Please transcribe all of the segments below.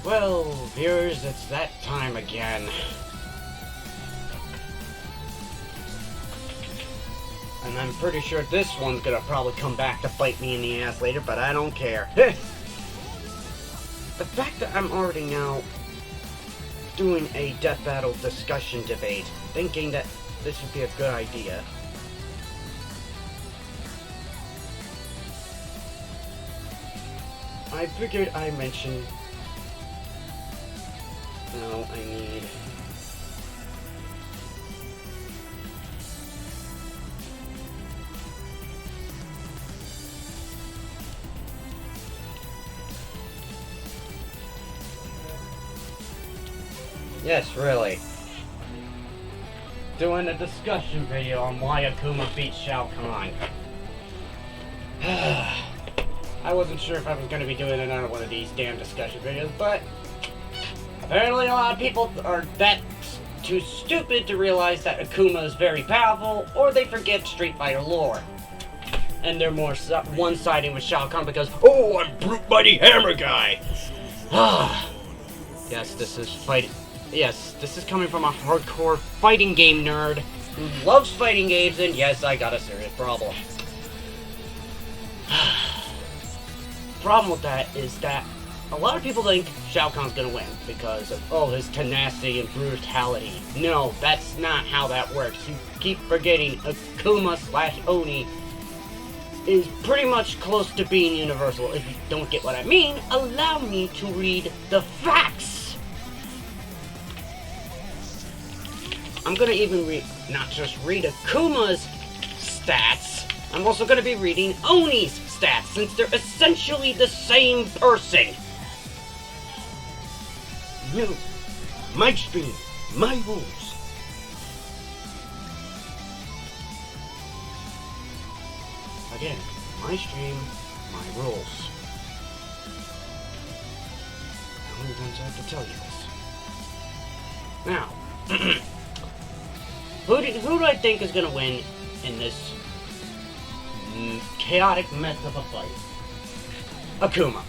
Well, viewers, it's that time again. And I'm pretty sure this one's gonna probably come back to bite me in the ass later, but I don't care. The fact that I'm already now doing a death battle discussion debate, thinking that this would be a good idea. I figured I mentioned... No, I need... Yes, really. Doing a discussion video on why Akuma beat Shao Kahn. I wasn't sure if I was going to be doing another one of these damn discussion videos, but apparently a lot of people are that too stupid to realize that Akuma is very powerful, or they forget Street Fighter lore. And they're more one-sided with Shao Kahn because, oh, I'm Brute Mighty Hammer Guy! Yes, this is fighting. Yes, this is coming from a hardcore fighting game nerd who loves fighting games, and yes, I got a serious problem. Problem with that is that a lot of people think Shao Kahn's gonna win because of, oh, his tenacity and brutality. No, that's not how that works. You keep forgetting Akuma / ONI is pretty much close to being universal. If you don't get what I mean, allow me to read the facts. I'm gonna even not just read Akuma's stats, I'm also gonna be reading ONI's stats, since they're essentially the same person. No, my stream, my rules. Again, my stream, my rules. How many times I have to tell you this? Now, who do I think is going to win in this chaotic mess of a fight? Akuma.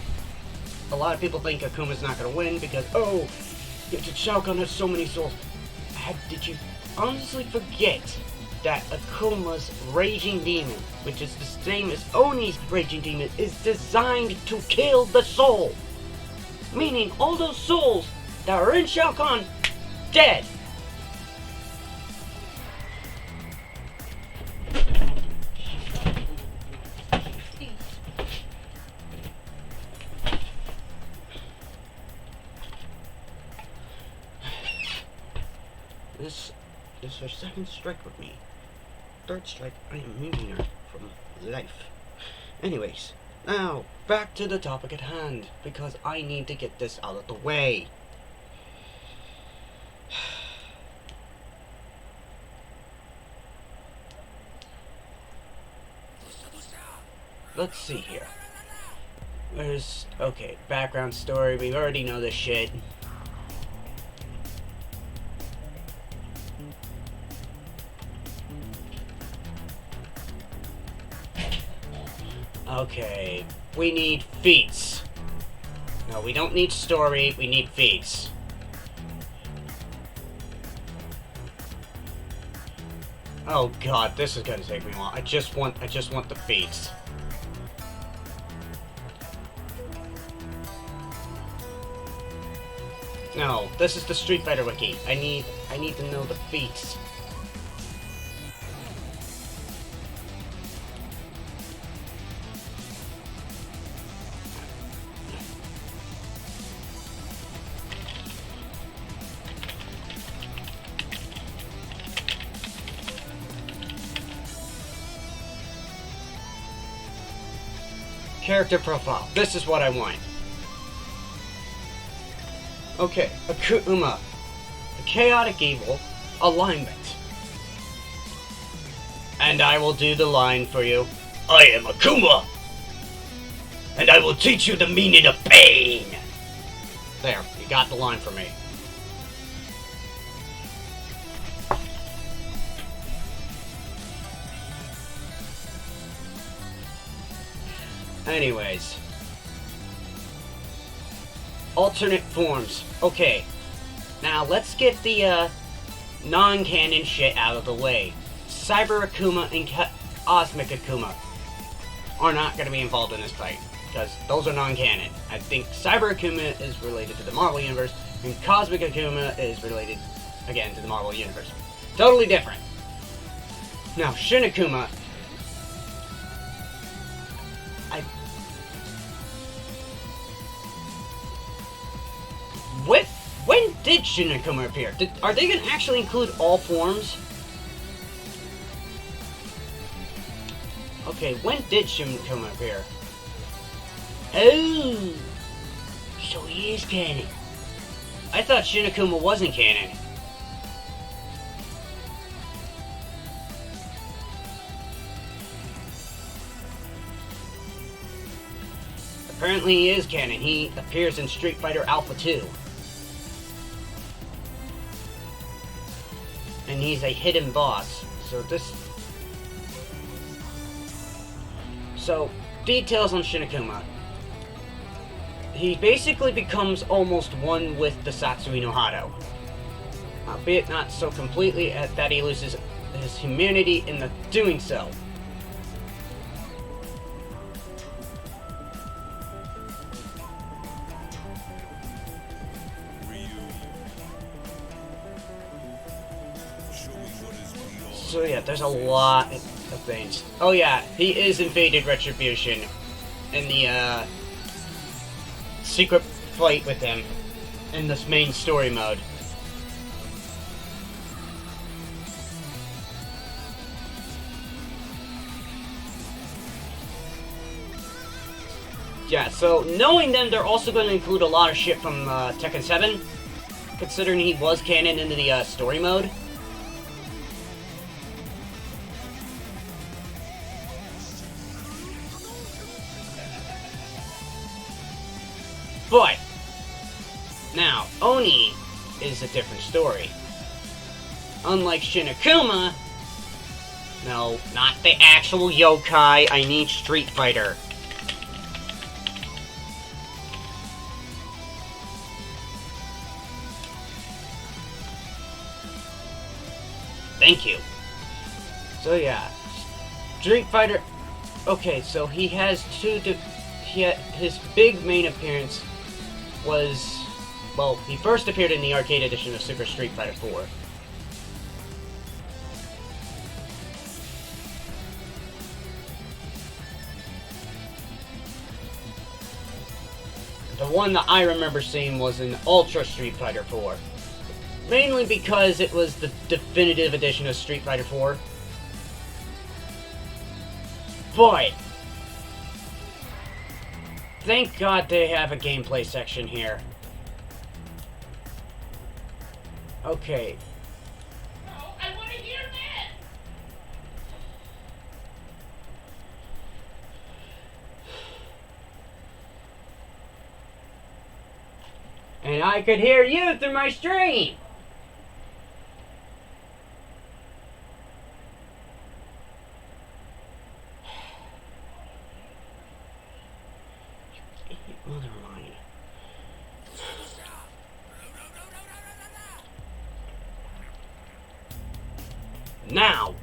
A lot of people think Akuma's not going to win because, oh, Shao Kahn has so many souls. Did you honestly forget that Akuma's Raging Demon, which is the same as Oni's Raging Demon, is designed to kill the soul? Meaning all those souls that are in Shao Kahn, dead. This is her second strike with me. Third strike, I am moving her from life. Anyways, now back to the topic at hand, because I need to get this out of the way. Let's see here. Okay, background story, we already know this shit. Okay, we need feats. No, we don't need story, we need feats. Oh god, this is gonna take me a while. I just want the feats. No, this is the Street Fighter wiki. I need to know the feats. Character profile. This is what I want. Okay, Akuma. A chaotic evil. Alignment. And I will do the line for you. I am Akuma! And I will teach you the meaning of pain! There, you got the line for me. Anyways. alternate forms. Okay, now let's get the non-canon shit out of the way. Cyber Akuma and Cosmic Akuma are not going to be involved in this fight, because those are non-canon. I think Cyber Akuma is related to the Marvel Universe, and Cosmic Akuma is related, again, to the Marvel Universe. Totally different. Now, Shinikoma, When did Shinikoma appear? Are they going to actually include all forms? Okay, when did Shinikoma appear? Oh! So he is canon. I thought Shinikoma wasn't canon. Apparently he is canon. He appears in Street Fighter Alpha 2. And he's a hidden boss. So, details on Shinikoma. He basically becomes almost one with the Satsui no Hado. Albeit not so completely that he loses his humanity in the doing so. So yeah, there's a lot of things. Oh yeah, he is invaded Retribution in the secret fight with him in this main story mode. Yeah, so knowing them, they're also going to include a lot of shit from Tekken 7, considering he was canon into the story mode. But, now, Oni is a different story. Unlike Shinikoma, no, not the actual yokai, I need Street Fighter. Thank you. So yeah, Street Fighter, okay, so he has his big main appearance was, well, he first appeared in the arcade edition of Super Street Fighter 4. The one that I remember seeing was in Ultra Street Fighter 4. Mainly because it was the definitive edition of Street Fighter 4. But thank God they have a gameplay section here. Okay. Oh, I want to hear that! And I could hear you through my stream! Well, never mind. Now!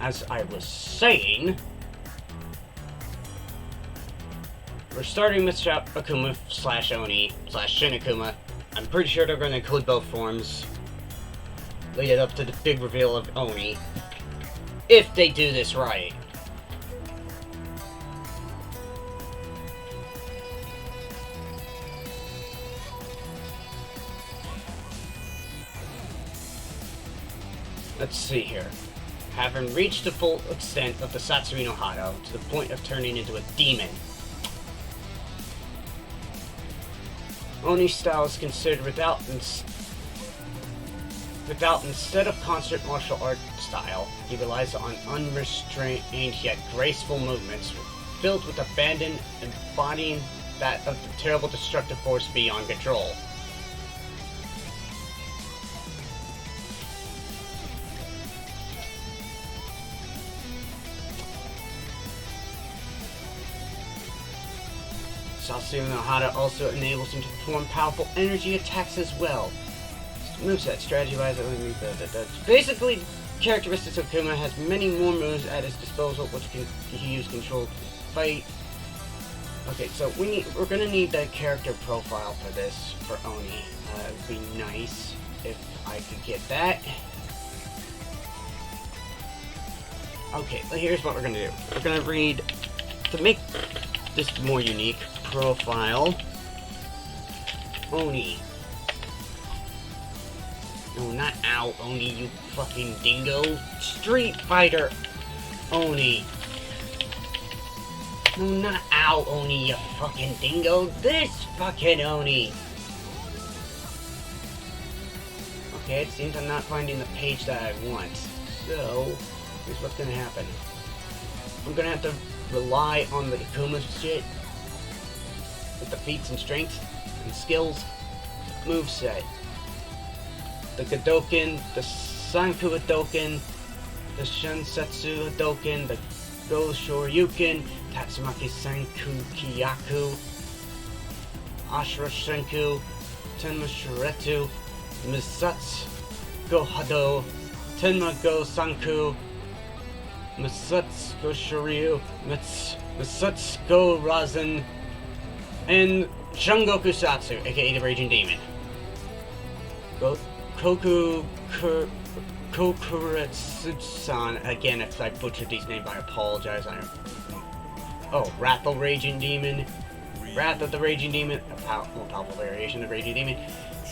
As I was saying, we're starting with Akuma / Oni / Shinikoma. I'm pretty sure they're going to include both forms. Lead it up to the big reveal of Oni. If they do this right. Let's see here. Having reached the full extent of the Satsui no Hado to the point of turning into a demon, Oni's style is considered without instead of concert martial art style, he relies on unrestrained yet graceful movements filled with abandon, embodying that of the terrible destructive force beyond control. Sasuno Hada also enables him to perform powerful energy attacks as well. Moveset, strategy-wise, basically, characteristics of Akuma has many more moves at his disposal, which he use control to fight. Okay, so we're gonna need the character profile for this, for Oni. It would be nice if I could get that. Okay, here's what we're gonna do. We're gonna read, to make this more unique, profile, Oni. No, not Ow, Oni, you fucking dingo. Street Fighter, Oni. No, not Ow, Oni, you fucking dingo. This fucking Oni. Okay, it seems I'm not finding the page that I want. So, here's what's gonna happen. I'm gonna have to rely on the Akuma shit with the feats and strengths and skills moveset. The Gadoken, the Sanku Hadoken, the Shunsatsu Hadoken, the Go Shoryuken, Tatsumaki Sanku Kyaku, Ashura Shenku, Tenma Shuretu, Misatsu Go Hado, Tenma Go Sanku, Misatsu Go Shoryu, Misatsu Go Razen, and Shungoku Satsu, aka the Raging Demon. Kokuretsu-san, again, if I butchered these names, I apologize. Wrath of the Raging Demon, Wrath of the Raging Demon, a more powerful variation of Raging Demon.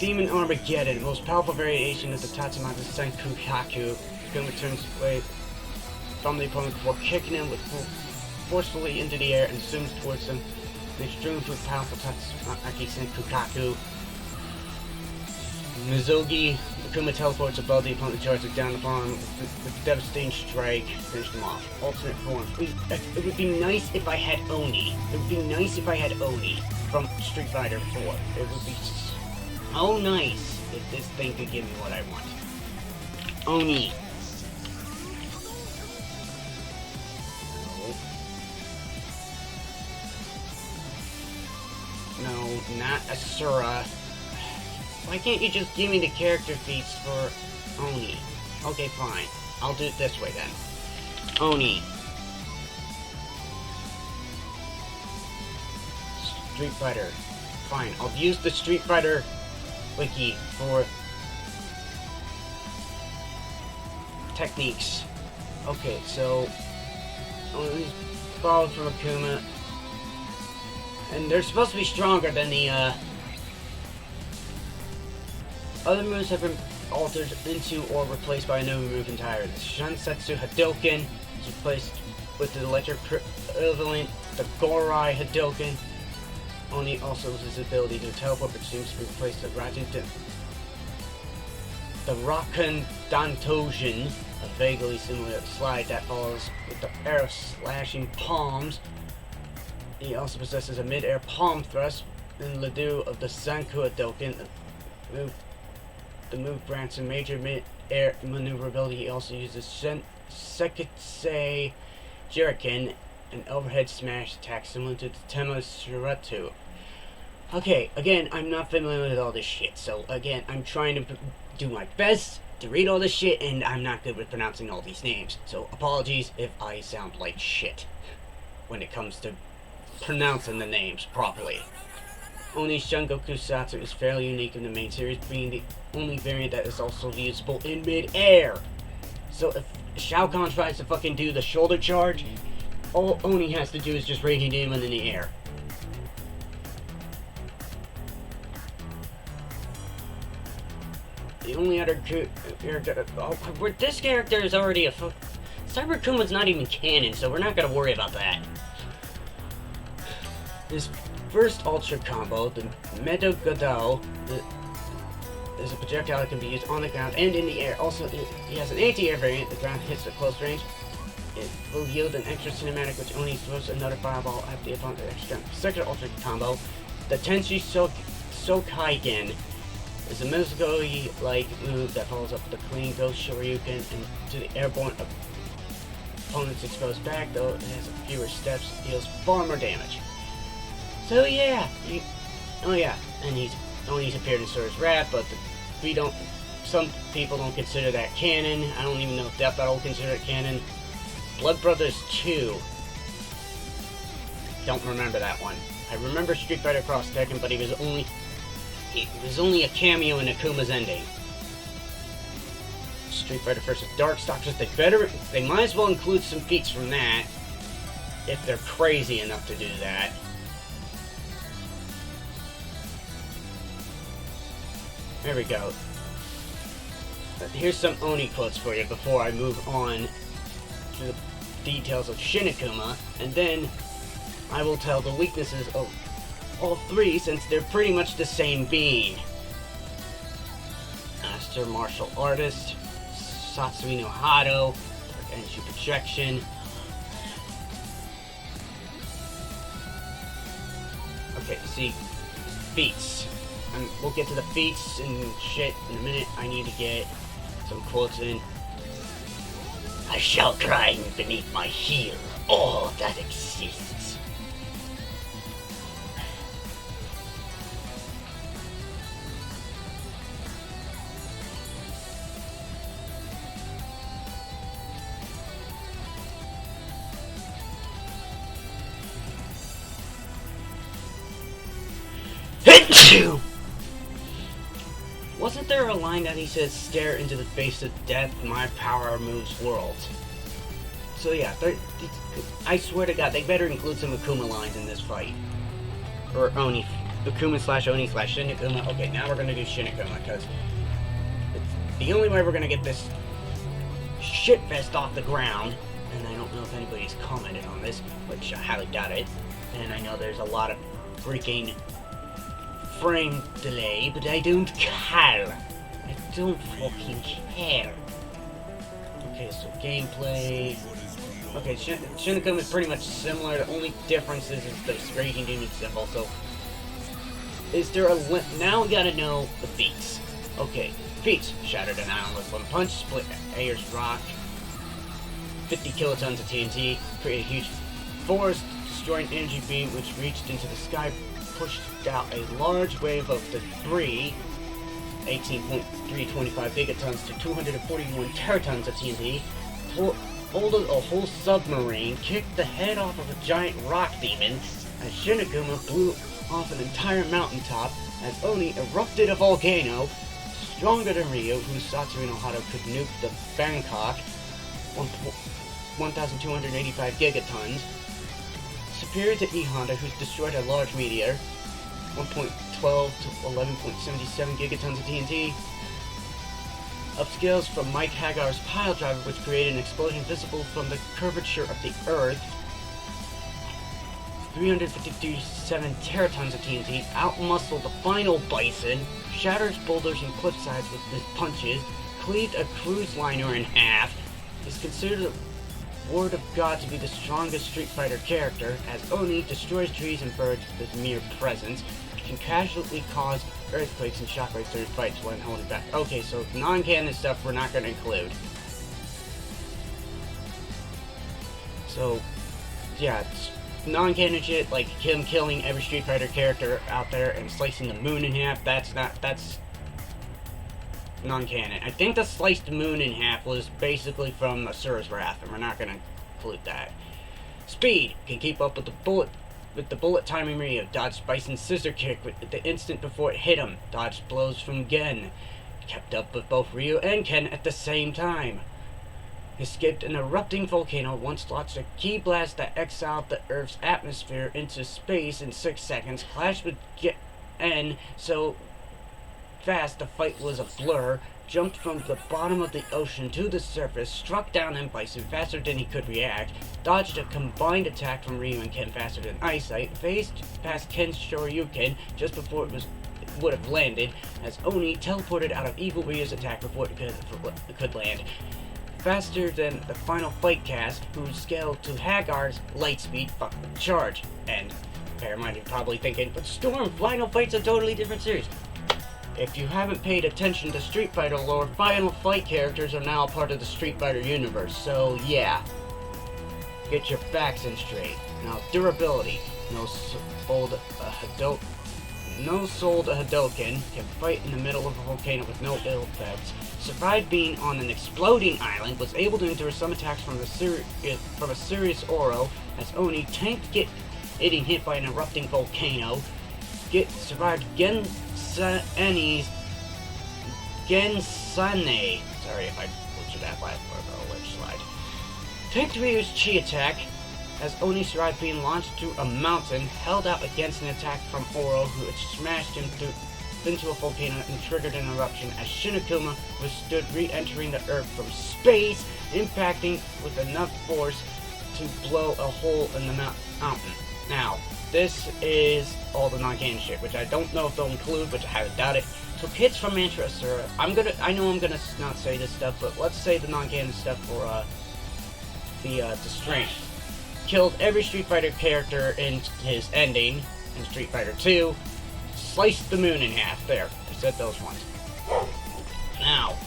Demon Armageddon, most powerful variation of the Tatsumaki Senku Haku. Akuma turns away from the opponent before kicking him forcefully into the air and zooms towards him. An extremely powerful Tatsumaki Senku Haku. Mizogi, Akuma teleports above the opponent, charges down upon him with a devastating strike, finish them off. Alternate form. It would be nice if I had Oni. It would be nice if I had Oni from Street Fighter 4. It would be so nice if this thing could give me what I want. Oni. No, not Asura. Why can't you just give me the character feats for Oni? Okay, fine. I'll do it this way then. Oni. Street Fighter. Fine, I'll use the Street Fighter wiki for techniques. Okay, so Oni's borrowed from Akuma. And they're supposed to be stronger than the other moves have been altered into or replaced by a new move entirely. The Shunsatsu Hadoken is replaced with the electric equivalent, the Gorai Hadoken. Oni also loses his ability to teleport, but seems to be replaced with the Rakan Dantojin, a vaguely similar slide that follows with the arrow slashing palms. He also possesses a mid-air palm thrust in lieu of the Sanku Hadoken. The move grants a major mid-air maneuverability. He also uses Sekisei Jiriken, an overhead smash attack similar to the Tenma Shuretu. Okay, again, I'm not familiar with all this shit, so again, I'm trying to do my best to read all this shit, and I'm not good with pronouncing all these names. So apologies if I sound like shit when it comes to pronouncing the names properly. Oni's Shungoku Satsu is fairly unique in the main series, being the only variant that is also usable in mid-air. So if Shao Kahn tries to fucking do the shoulder charge, all Oni has to do is just Raging Demon in the air. The only other character... this character is already a... Cyber Kuma's not even canon, so we're not gonna worry about that. His first Ultra combo, the Medo Godao, is a projectile that can be used on the ground and in the air. Also, he has an anti-air variant. The ground hits at close range. It will yield an extra cinematic, which only throws another fireball at the opponent at extra strength. Second Ultra combo, the Tenshi Sokaigen, is a Mizugo-like move that follows up with a clean Ghost Shoryuken and to the airborne opponent's exposed back, though it has fewer steps, deals far more damage. So yeah, oh yeah, and Oni's appeared in Sura's Wrath, but some people don't consider that canon. I don't even know if Death Battle will consider it canon. Blood Brothers 2. Don't remember that one. I remember Street Fighter Cross Tekken, but he was only a cameo in Akuma's ending. Street Fighter vs. Darkstalkers, they might as well include some feats from that, if they're crazy enough to do that. There we go. Here's some Oni quotes for you before I move on to the details of Shinikoma, and then I will tell the weaknesses of all three, since they're pretty much the same being. Master Martial Artist, Satsui no Hado, Energy Projection. Okay, see, feats. And we'll get to the feats and shit in a minute. I need to get some quotes in. I shall grind beneath my heel all that exists. Hit! Wasn't there a line that he says, stare into the face of death, my power moves worlds? So yeah, I swear to God, they better include some Akuma lines in this fight. Or Oni. Akuma slash Oni slash Shinikoma. Okay, now we're gonna do Shinikoma, because it's the only way we're gonna get this shitfest off the ground. And I don't know if anybody's commented on this, which I highly doubt it. And I know there's a lot of freaking frame delay, but I don't care. I don't fucking care. Okay, so gameplay. Okay, Shinikoma is pretty much similar. The only difference is the Raging Demon symbol. So, is there a now we gotta know the feats. Okay, feats: shattered an island with one punch, split Ayer's rock, 50 kilotons of TNT, create a huge forest, destroy an energy beam which reached into the sky, pushed out a large wave of debris, 18.325 gigatons to 241 teratons of TNT, folded a whole submarine, kicked the head off of a giant rock demon, as Shinikoma blew off an entire mountaintop, as Oni erupted a volcano, stronger than Ryu, whose Satsui no Hado could nuke the Bangkok, 1,285 gigatons, superior to E Honda, who's destroyed a large meteor, 1.12 to 11.77 gigatons of TNT. Upscales from Mike Hagar's pile driver, which created an explosion visible from the curvature of the Earth. 357 teratons of TNT. Outmuscled the final Bison. Shatters boulders and cliff sides with his punches. Cleaved a cruise liner in half. Is considered a Word of God to be the strongest Street Fighter character, as Oni destroys trees and birds with his mere presence, can casually cause earthquakes and shockwaves during fights when holding back. Okay, so non-canon stuff we're not going to include. So, yeah, non-canon shit, like him killing every Street Fighter character out there and slicing the moon in half, that's non-canon. I think the sliced moon in half was basically from Asura's Wrath, and we're not going to include that. Speed can keep up with the bullet timing Ryu. Dodged Bison's scissor kick with the instant before it hit him. Dodged blows from Gen. Kept up with both Ryu and Ken at the same time. Escaped an erupting volcano. Once launched a key blast that exiled the Earth's atmosphere into space in 6 seconds. Clashed with Gen so fast the fight was a blur. Jumped from the bottom of the ocean to the surface, struck down on Bison faster than he could react, dodged a combined attack from Ryu and Ken faster than eyesight, phased past Ken's Shoryuken just before it would have landed, as Oni teleported out of Evil Ryu's attack before it could land. Faster than the final fight cast, who scaled to Hagar's lightspeed charge. And bear in mind, you're probably thinking, but Storm, Final Fight's a totally different series. If you haven't paid attention to Street Fighter lore, Final Fight characters are now a part of the Street Fighter universe, so yeah. Get your facts in straight. Now, durability. No sold a Hadoken, can fight in the middle of a volcano with no ill effects, survived being on an exploding island, was able to endure some attacks from a serious Oro, as Oni tanked getting hit by an erupting volcano, survived Gensane, sorry if I butchered that last part, but which slide. Tanked Ryu's Chi attack, as Oni survived being launched through a mountain, held out against an attack from Oro, who had smashed him into a volcano and triggered an eruption, as Shinikoma withstood re-entering the Earth from space, impacting with enough force to blow a hole in the mountain. Now, this is all the non-canon shit, which I don't know if they'll include, which I highly doubt it. Took hits from Mantra Asura. I know I'm gonna not say this stuff, but let's say the non-canon stuff for the strength. Killed every Street Fighter character in his ending in Street Fighter 2. Sliced the moon in half. There, I said those ones. Now,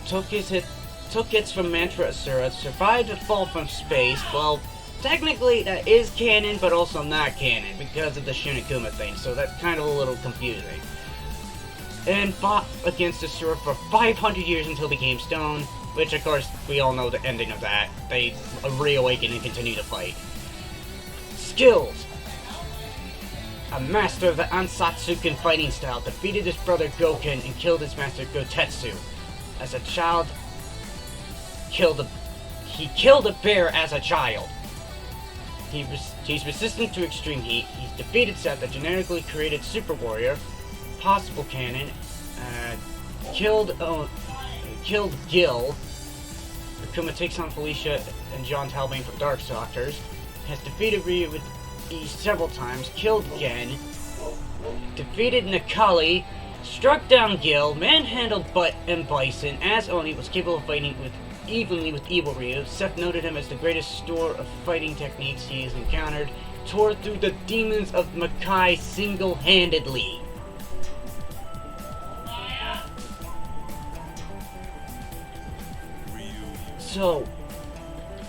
took hits from Mantra Asura. Survived a fall from space. Well, technically that is canon, but also not canon because of the Shinikoma thing. So that's kind of a little confusing. And fought against Asura for 500 years until became stone. Which, of course, we all know the ending of that. They reawaken and continue to fight. Skills. A master of the Ansatsuken fighting style, defeated his brother Goken and killed his master Gotetsu. As a child, he killed a bear as a child. He's resistant to extreme heat. He's defeated Seth, a genetically created super warrior. Possible canon. Killed Gil. Akuma takes on Felicia and John Talbane from Darkstalkers. Has defeated Ryu with E several times. Killed Gen. Defeated Nakali. Struck down Gil. Manhandled Butt and Bison. As Oni was capable of fighting evenly with evil Ryu. Seth noted him as the greatest store of fighting techniques he has encountered. Tore through the demons of Makai single-handedly. So,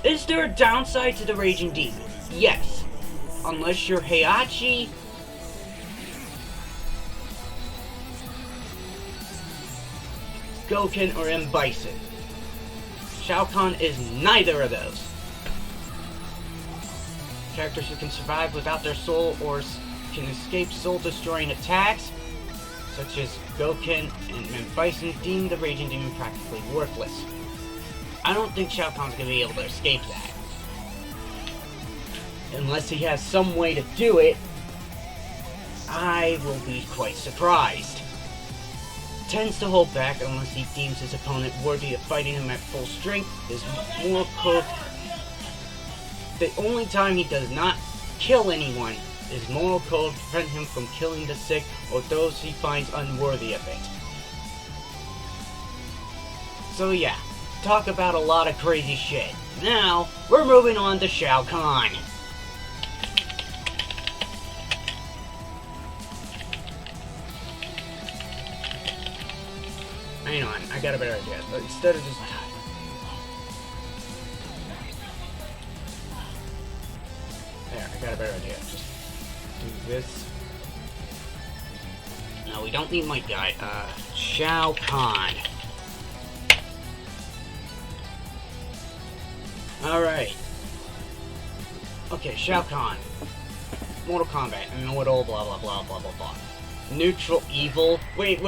is there a downside to the Raging Demon? Yes. Unless you're Heihachi, Goken, or M. Bison. Shao Kahn is neither of those. Characters who can survive without their soul or can escape soul-destroying attacks, such as Goken and M. Bison, deem the Raging Demon practically worthless. I don't think Shao Kahn's going to be able to escape that. Unless he has some way to do it, I will be quite surprised. Tends to hold back unless he deems his opponent worthy of fighting him at full strength. His moral code... The only time he does not kill anyone, his moral code prevent him from killing the sick or those he finds unworthy of it. So yeah. Talk about a lot of crazy shit. Now, we're moving on to Shao Kahn. Hang on, I got a better idea. But instead of just... There, I got a better idea. Just do this. No, we don't need my guy. Shao Kahn. Alright. Okay, Shao Kahn. Mortal Kombat, immortal, blah blah blah blah blah blah. Neutral evil? Wait.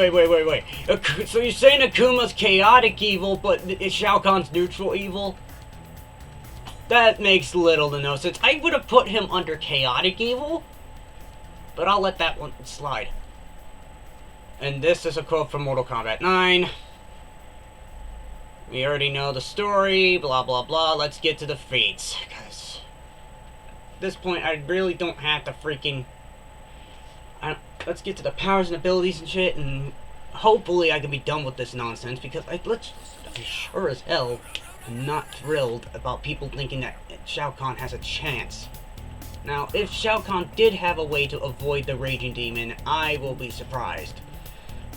So you're saying Akuma's chaotic evil, but Shao Kahn's neutral evil? That makes little to no sense. I would have put him under chaotic evil, but I'll let that one slide. And this is a quote from Mortal Kombat 9. We already know the story, blah blah blah. Let's get to the feats. Because at this point, I really don't have to freaking... let's get to the powers and abilities and shit, and hopefully I can be done with this nonsense, because I sure as hell am not thrilled about people thinking that Shao Kahn has a chance. Now, if Shao Kahn did have a way to avoid the Raging Demon, I will be surprised.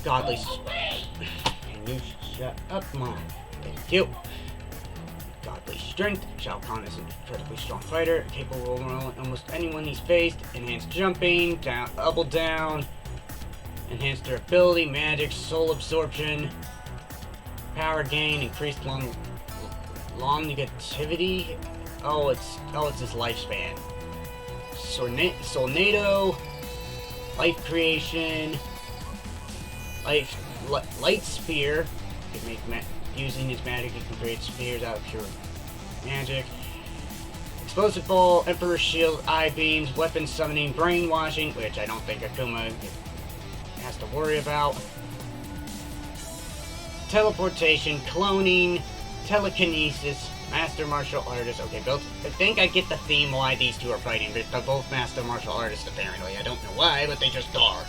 Godly... Can you shut up, Mom? Thank you. Godly strength. Shao Kahn is an incredibly strong fighter, capable of overwhelming almost anyone he's faced. Enhanced jumping, double down, enhanced durability, magic, soul absorption, power gain, increased longevity. Oh, it's his lifespan. Solnado, life creation, light spear. You can make using his magic, you can create spears out of pure magic. Explosive ball, Emperor's shield, eye beams, weapon summoning, brainwashing, which I don't think Akuma has to worry about. Teleportation, cloning, telekinesis, master martial artist. Okay, both. I think I get the theme why these two are fighting. They're both master martial artists, apparently. I don't know why, but they just are.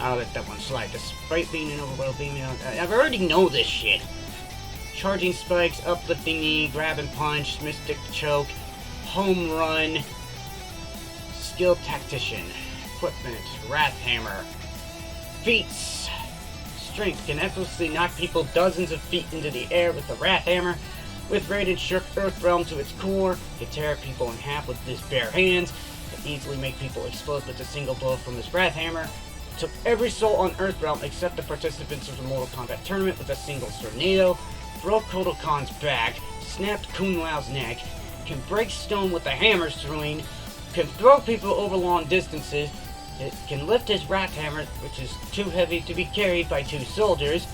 I'll let that one slide. Despite being an overworld female, I've already know this shit. Charging spikes, uplifting knee, grab and punch, mystic choke, home run, skilled tactician, equipment, wrath hammer, feats, strength, can effortlessly knock people dozens of feet into the air with the wrath hammer. With Raiden shook Earth Realm to its core, can tear people in half with his bare hands, can easily make people explode with a single blow from his wrath hammer. Took every soul on Earth Realm except the participants of the Mortal Kombat tournament with a single tornado. Broke Kotal Khan's back, snapped Kung Lao's neck, can break stone with the hammer's throwing, can throw people over long distances, it can lift his wrath hammer, which is too heavy to be carried by two soldiers.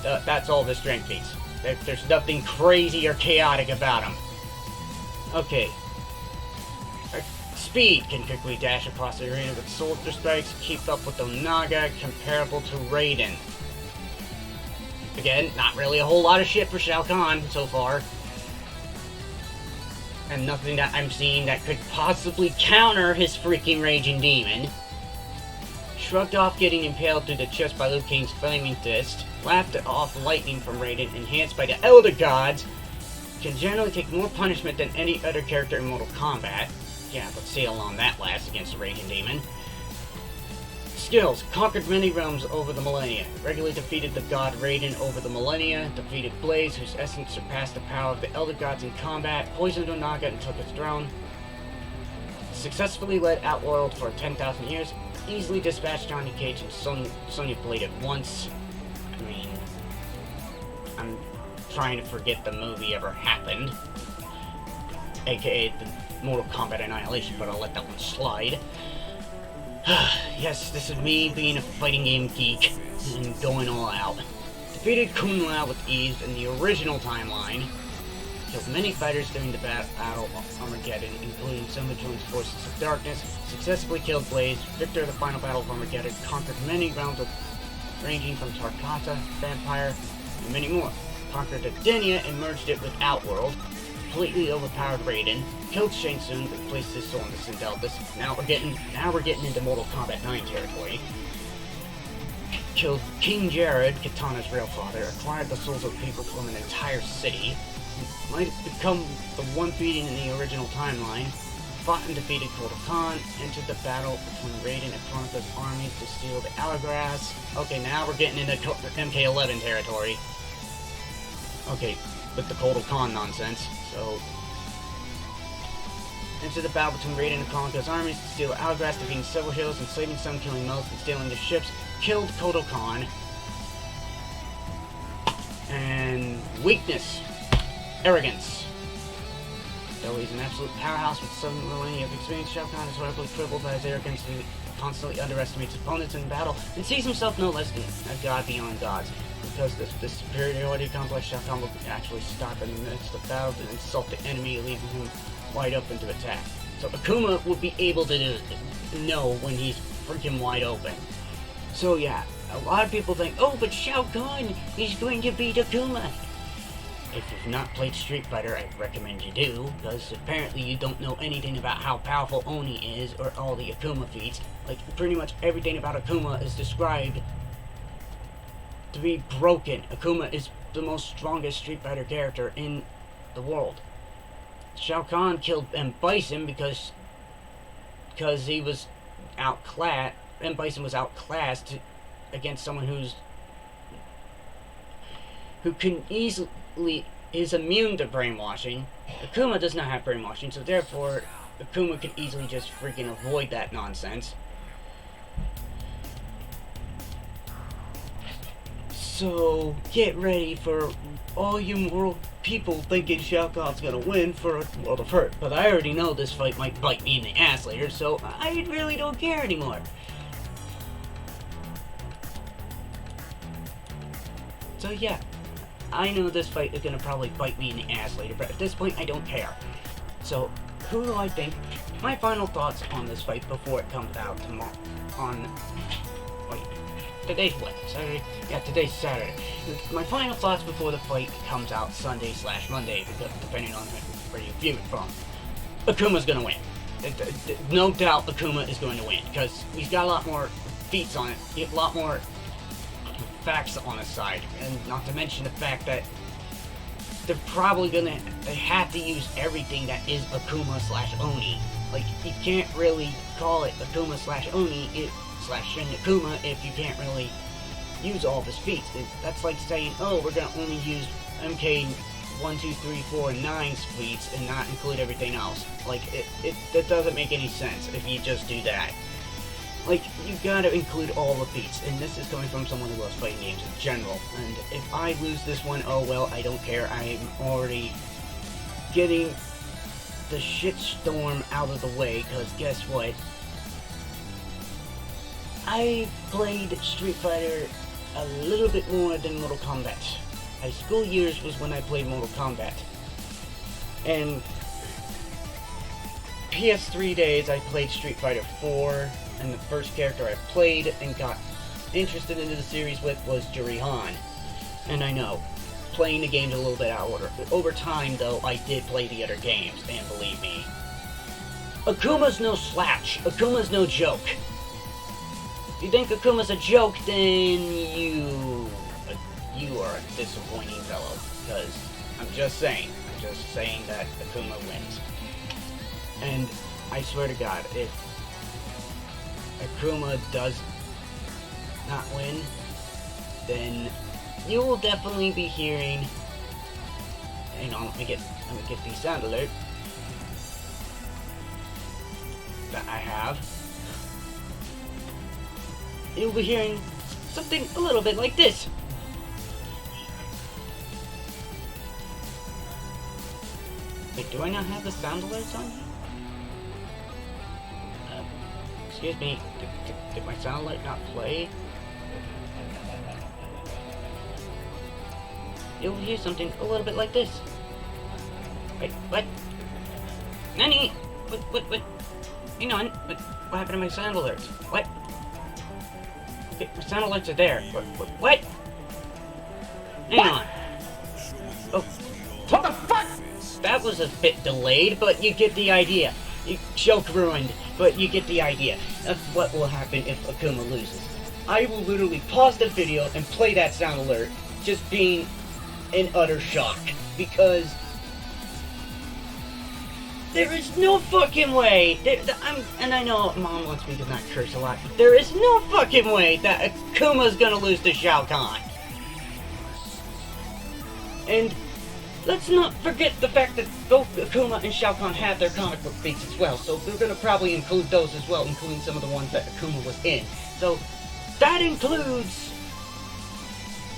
That's all the strength feats. There's nothing crazy or chaotic about him. Okay. Speed, can quickly dash across the arena with soldier strikes, keep up with Onaga, comparable to Raiden. Again, not really a whole lot of shit for Shao Kahn so far. And nothing that I'm seeing that could possibly counter his freaking Raging Demon. Shrugged off getting impaled through the chest by Liu Kang's flaming fist. Laughed off lightning from Raiden, enhanced by the Elder Gods. Can generally take more punishment than any other character in Mortal Kombat. Yeah, let's see how long that lasts against the Raging Demon. Skills. Conquered many realms over the millennia. Regularly defeated the god Raiden over the millennia. Defeated Blaze, whose essence surpassed the power of the Elder Gods in combat. Poisoned Onaga and took his throne. Successfully led Outworld for 10,000 years. Easily dispatched Johnny Cage and Sonya Blade at once. I mean, I'm trying to forget the movie ever happened. AKA the Mortal Kombat Annihilation, but I'll let that one slide. Yes, this is me being a fighting game geek and going all out. Defeated Kung Lao with ease in the original timeline. Killed many fighters during the Battle of Armageddon, including some of Jones' Forces of Darkness. Successfully killed Blaze. Victor of the final Battle of Armageddon. Conquered many realms ranging from Tarkata, Vampire, and many more. Conquered Edenia and merged it with Outworld. Completely overpowered Raiden, killed Shang Tsung, but placed his soul into Sindelphus. Now we're getting into Mortal Kombat 9 territory. Killed King Jared, Kitana's real father, acquired the souls of people from an entire city. Might have become the one beating in the original timeline. Fought and defeated Kotal Khan, entered the battle between Raiden and Kronika's armies to steal the Hourglass. Okay, now we're getting into MK11 territory. Okay, with the Kotal Khan nonsense. So, entered the battle between Raiden and Kronika's armies to steal the Hourglass, defeating several heroes, enslaving some, killing most, and stealing their ships. Killed Kotal Khan. And weakness. Arrogance. Though he's an absolute powerhouse with some millennia of experience, Shao Kahn is horribly crippled by his arrogance and constantly underestimates opponents in battle and sees himself no less than a god beyond gods. Because this superiority complex, Shao Kahn will actually stop in the midst of battle to insult the enemy, leaving him wide open to attack. So Akuma will be able to know when he's freaking wide open. So yeah, a lot of people think, oh, but Shao Kahn, he's going to beat Akuma. If you've not played Street Fighter, I recommend you do, because apparently you don't know anything about how powerful Oni is or all the Akuma feats. Like, pretty much everything about Akuma is described to be broken. Akuma is the most strongest Street Fighter character in the world. Shao Kahn killed M. Bison because he was outclassed. M. Bison was outclassed against someone who's who can easily is immune to brainwashing. Akuma does not have brainwashing, so therefore Akuma can easily just freaking avoid that nonsense. So get ready for all you mortal people thinking Shao Kahn's gonna win for a world of hurt. But I already know this fight might bite me in the ass later, so I really don't care anymore. So yeah, I know this fight is gonna probably bite me in the ass later, but at this point I don't care. So who do I think? My final thoughts on this fight before it comes out tomorrow today's what? Saturday? Yeah, today's Saturday. My final thoughts before the fight comes out Sunday/Monday, because depending on where you view it from. Akuma's gonna win. No doubt Akuma is going to win, because he's got a lot more feats on it, a lot more facts on his side, and not to mention the fact that they're probably they have to use everything that is Akuma/Oni. Like, you can't really call it Akuma/Oni /SHIN Akuma if you can't really use all of his feats. That's like saying, oh, we're gonna only use MK 1, 2, 3, 4, and 9's feats and not include everything else. Like, that doesn't make any sense if you just do that. Like, you gotta include all the feats, and this is coming from someone who loves fighting games in general. And if I lose this one, oh well, I don't care. I'm already getting the shitstorm out of the way, because guess what? I played Street Fighter a little bit more than Mortal Kombat. High school years was when I played Mortal Kombat. And PS3 days I played Street Fighter 4, and the first character I played and got interested into the series with was Juri-Han. And I know, playing the games a little bit out of order. Over time though, I did play the other games, and believe me, Akuma's no slouch. Akuma's no joke. If you think Akuma's a joke, then you are a disappointing fellow. Because I'm just saying that Akuma wins. And I swear to God, if Akuma does not win, then you will definitely be hearing. Hang on, let me get the sound alert that I have. You'll be hearing something a little bit like this. Wait, do I not have the sound alerts on here? Excuse me, did my sound alert not play? You'll hear something a little bit like this. Wait, what? Nani? What? Hang on, what happened to my sound alerts? What? Okay, my sound alerts are there. What? Hang on. Oh. What the fuck? That was a bit delayed, but you get the idea. Joke ruined, but you get the idea. That's what will happen if Akuma loses. I will literally pause the video and play that sound alert, just being in utter shock, because there is no fucking way. And I know Mom wants me to not curse a lot, but there is no fucking way that Akuma's gonna lose to Shao Kahn. And let's not forget the fact that both Akuma and Shao Kahn have their comic book feats as well, so we're gonna probably include those as well, including some of the ones that Akuma was in. So that includes,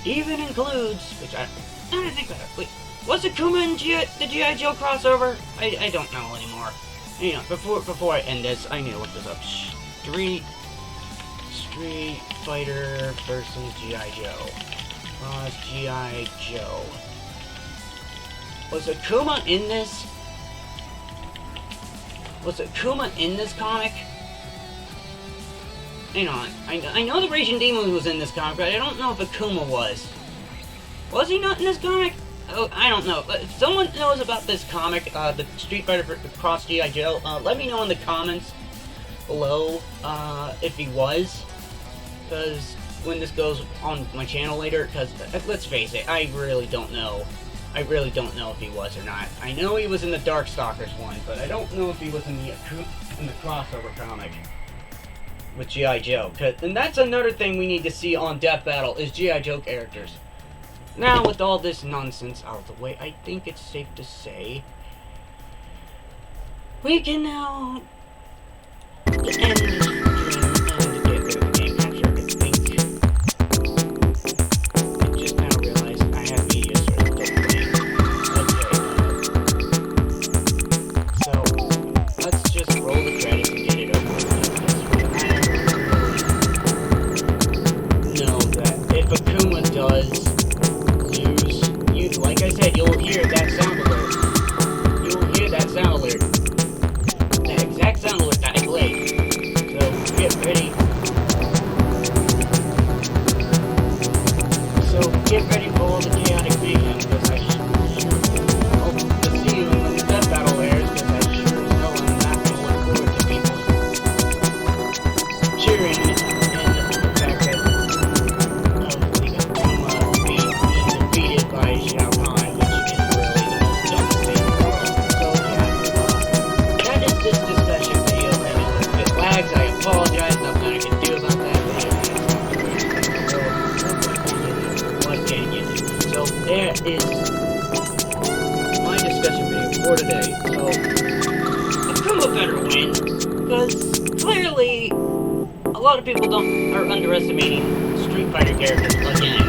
which I don't think about it. Wait, was Akuma in the G.I. Joe crossover? I don't know anymore. You know, before I end this, I need to look this up. Street Fighter versus G.I. Joe. G.I. Joe. Was Akuma in this? Was Akuma in this comic? Hang on. I know the Raging Demon was in this comic, but I don't know if Akuma was. Was he not in this comic? Oh, I don't know. If someone knows about this comic, the Street Fighter Cross G.I. Joe, let me know in the comments below if he was. Because when this goes on my channel later, because let's face it, I really don't know. I really don't know if he was or not. I know he was in the Darkstalkers one, but I don't know if he was in the crossover comic with G.I. Joe. And that's another thing we need to see on Death Battle is G.I. Joe characters. Now, with all this nonsense out of the way, I think it's safe to say we can now end the stream and get rid of the game capture. I think I just now realized I have media sort of playing. Okay, so let's just roll the credits and get it over with. Know that if Akuma does lose, like I said, you'll hear that sound alert. You'll hear that sound alert. That exact sound alert that I played. So get ready. So get ready for all the chaotic mayhem, because I hope to see you when the death battle airs, because I sure as hell am not going to look forward to people cheering and the fact that Akuma being defeated by Shao Kahn, which is really the most dumbest thing in the world. So yeah, that is this discussion video, and if it lags, I apologize, nothing I can do about that. So, what can you do? So there is my discussion video for today. So, Akuma better win, because clearly a lot of people are underestimating Street Fighter characters again.